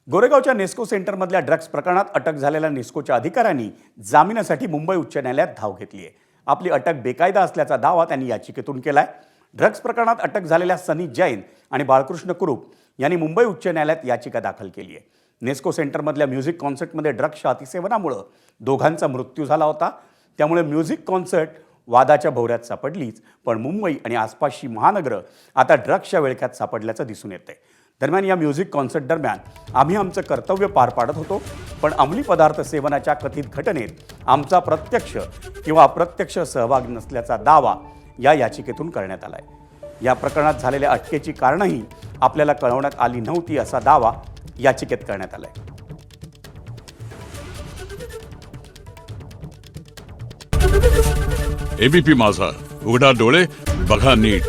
गोरेगावच्या Nesco सेंटरमधल्या drugs प्रकरणात अटक झालेल्या नेस्कोच्या अधिकाऱ्यांनी जामिनासाठी मुंबई उच्च न्यायालयात धाव घेतली आहे. आपली अटक बेकायदा असल्याचा दावा त्यांनी याचिकेतून केलाय. ड्रग्ज प्रकरणात अटक झालेल्या सनी जैन आणि बाळकृष्ण कुरूप यांनी मुंबई उच्च न्यायालयात याचिका दाखल केली आहे. नेस्को सेंटरमधल्या म्युझिक कॉन्सर्टमध्ये ड्रग्जच्या अतिसेवनामुळे दोघांचा मृत्यू झाला होता. त्यामुळे म्युझिक कॉन्सर्ट वादाच्या भोवऱ्यात सापडलीच, पण मुंबई आणि आसपासची महानगरं आता ड्रग्जच्या विळख्यात सापडल्याचं दिसून येतंय. दरम्यान या म्युझिक कॉन्सर्ट दरम्यान आम्ही आमचं कर्तव्य पार पाडत होतो, पण अंमली पदार्थ सेवनाच्या कथित घटनेत आमचा प्रत्यक्ष किंवा अप्रत्यक्ष सहभाग नसल्याचा दावा या याचिकेतून करण्यात आलाय. या प्रकरणात झालेल्या अटकेची कारणंही आपल्याला कळवण्यात आली नव्हती असा दावा याचिकेत करण्यात आलाय. एबीपी माझा, उघडा डोळे बघा नीट.